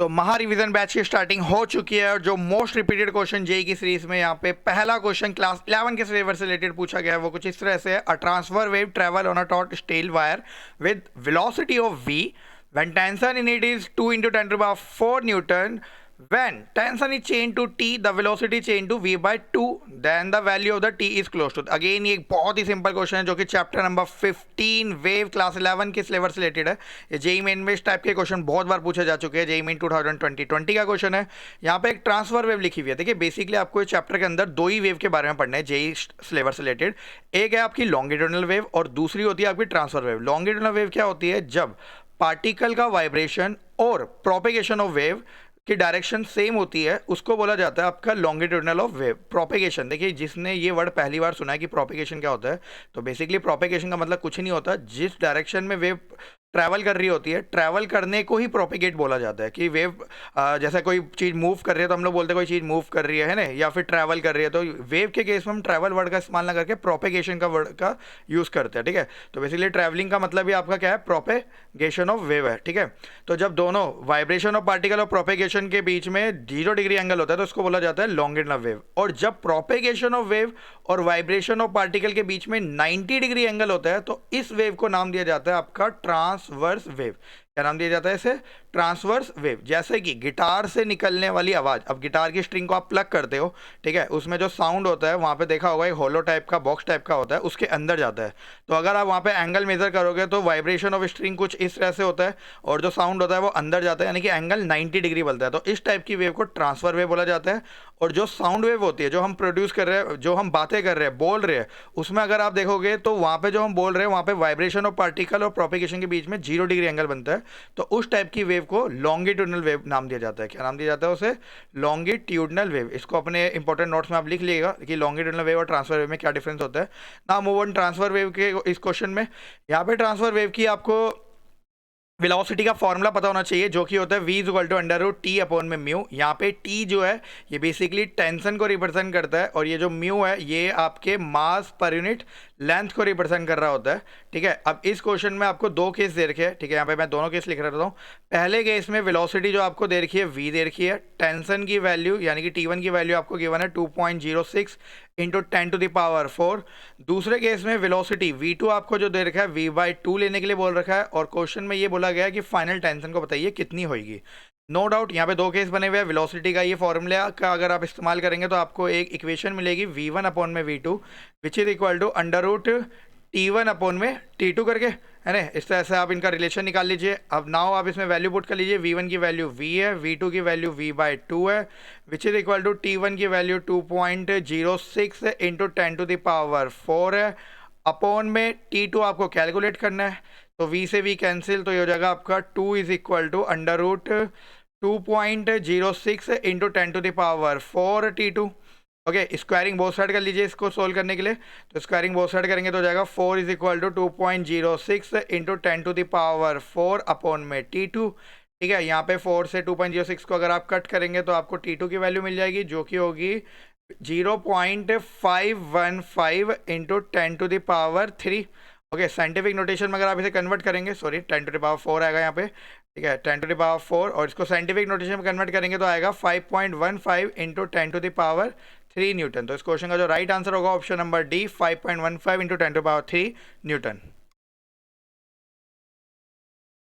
तो महा revision batch की स्टार्टिंग हो चुकी है और जो मोस्ट रिपीटेड क्वेश्चन जेई की सीरीज में यहाँ पे पहला क्वेश्चन क्लास 11 के सिलेबस से रिलेटेड पूछा गया है वो कुछ इस तरह से a transfer wave travel on a taught steel wire with velocity of v when tension in it is 2 into 10 to the power 4 newton. When tension is changed to t, the velocity changed to v by 2, then the value of the t is close to. Again ये एक बहुत ही simple question है जो कि chapter number 15 wave class 11 के syllabus से related है। ये जेई मेन में इस टाइप के क्वेश्चन बहुत बार पूछे जा चुके हैं। जेई मेन 2020 का क्वेश्चन है। यहाँ पे एक ट्रांसफर वेव लिखी हुई है। देखिए बेसिकली आपको इस चैप्टर के अंदर दो ही वेव के बारे में पढ़ना है जेई सिलेबस से रिलेटेड। एक है आपकी लॉन्गिट्यूडनल वेव और दूसरी होती है आपकी ट्रांसफर वेव। लॉन्गिट्यूडनल वेव क्या होती है? जब पार्टिकल का वाइब्रेशन और प्रोपेगेशन ऑफ वेव की डायरेक्शन सेम होती है उसको बोला जाता है आपका लॉन्गिट्यूडनल ऑफ वेव। प्रोपेगेशन, देखिए जिसने ये वर्ड पहली बार सुना है कि प्रोपेगेशन क्या होता है, तो बेसिकली प्रोपेगेशन का मतलब कुछ नहीं होता, जिस डायरेक्शन में वेव ट्रैवल कर रही होती है, ट्रैवल करने को ही प्रोपेगेट बोला जाता है। कि वेव जैसे कोई चीज़ मूव कर रही है तो हम लोग बोलते हैं कोई चीज़ मूव कर रही है ना, या फिर ट्रैवल कर रही है। तो वेव के केस में हम ट्रैवल वर्ड का इस्तेमाल ना करके प्रोपेगेशन का वर्ड का यूज़ करते हैं। ठीक है, तो बेसिकली ट्रैवलिंग का मतलब ही आपका क्या है? प्रोपेगेशन ऑफ वेव है। ठीक है, तो जब दोनों वाइब्रेशन ऑफ पार्टिकल और प्रोपेगेशन के बीच में 0 डिग्री एंगल होता है तो उसको बोला जाता है लॉन्गिट्यूडनल वेव। और जब प्रोपेगेशन ऑफ वेव और वाइब्रेशन ऑफ पार्टिकल के बीच में 90 डिग्री एंगल होता है तो इस वेव को नाम दिया जाता है आपका ट्रांसवर्स वेव। क्या नाम दिया जाता है इसे? Transverse wave. जैसे कि गिटार से निकलने वाली आवाज़, अब गिटार की स्ट्रिंग को आप प्लग करते हो, ठीक है, उसमें जो साउंड होता है वहाँ पे देखा होगा एक होलो टाइप का बॉक्स टाइप का होता है, उसके अंदर जाता है। तो अगर आप वहाँ पे एंगल मेजर करोगे तो वाइब्रेशन ऑफ स्ट्रिंग कुछ इस तरह से होता है और जो साउंड होता है वो अंदर जाता है, यानी कि एंगल 90 डिग्री बनता है। तो इस टाइप की वेव को ट्रांसफर वेव बोला जाता है। और जो साउंड वेव होती है, जो हम प्रोड्यूस कर रहे हैं, जो हम बातें कर रहे हैं, बोल रहे हैं, उसमें अगर आप देखोगे तो वहाँ पे जो हम बोल रहे हैं वहाँ पे वाइब्रेशन ऑफ पार्टिकल और प्रोपेगेशन के बीच में 0 डिग्री एंगल बनता है। तो उस टाइप की वेव को लॉन्गिट्यूडनल वेव नाम दिया जाता है। क्या नाम दिया जाता है उसे? Longitudinal wave. इसको अपने इंपॉर्टेंट नोट्स में आप लिख लीजिएगा कि लॉन्गिट्यूडनल वेव और ट्रांसफर वेव में क्या डिफरेंस होता है। ना मूव ऑन ट्रांसफर वेव के इस क्वेश्चन में। यहाँ पे ट्रांसफर वेव की आपको वेलोसिटी का फॉर्मूला पता होना चाहिए जो कि होता है v equal to under root T upon में म्यू। यहाँ पे t जो है ये बेसिकली टेंशन को रिप्रेजेंट करता है और ये जो म्यू है ये आपके मास पर यूनिट लेंथ को रिप्रेजेंट कर रहा होता है। ठीक है, अब इस क्वेश्चन में आपको दो केस दे रखे हैं। ठीक है, यहाँ पे मैं दोनों केस लिख रहा हूँ। पहले केस में वेलोसिटी जो आपको दे रखी है v दे रखी है, टेंशन की वैल्यू यानी कि t1 की वैल्यू आपको गिवन है 2.06 इंटू 10 टू द पावर 4। दूसरे केस में वेलोसिटी v2 आपको जो दे रखा है v/2 लेने के लिए बोल रखा है और क्वेश्चन में ये बोला गया है कि फाइनल टेंशन को बताइए कितनी होगी। नो डाउट यहाँ पे दो केस बने हुए हैं। वेलोसिटी का ये फॉर्मूला का अगर आप इस्तेमाल करेंगे तो आपको एक इक्वेशन मिलेगी v1 अपॉन में v2 which is equal to under root t1 upon में t2 करके, है ना। इस तरह से आप इनका रिलेशन निकाल लीजिए। अब नाउ आप इसमें वैल्यू पुट कर लीजिए। v1 की वैल्यू v है, v2 की वैल्यू v/2 है, विच इज इक्वल टू t1 की value 2.06 into 10 to the power 4 है, अपॉन में t2 आपको कैलकुलेट करना है। तो v से v कैंसिल, तो ये हो जाएगा आपका 2 is equal to under root 2.06 into 10 to the power 4 t2। Okay, squaring both side कर लीजिए इसको सोल्व करने के लिए। तो स्क्वायरिंग बोथ साइड करेंगे तो हो जाएगा 4 is equal to 2.06 into 10 to the power 4 upon में t2। ठीक है, यहाँ पे 4 से 2.06 को अगर आप कट करेंगे तो आपको t2 की वैल्यू मिल जाएगी जो कि होगी 0.515 into 10 to the power 3। Okay, scientific notation में अगर आप इसे कन्वर्ट करेंगे, सॉरी 10 टू द पावर 4 आएगा यहाँ पे। ठीक है, 10 टू द पावर 4 और इसको साइंटिफिक नोटेशन में कन्वर्ट करेंगे तो आएगा 5.15 into 10 to the power 3 newton. तो इस क्वेश्चन का जो राइट आंसर होगा option number D, 5.15 into 10 to the power 3 Newton.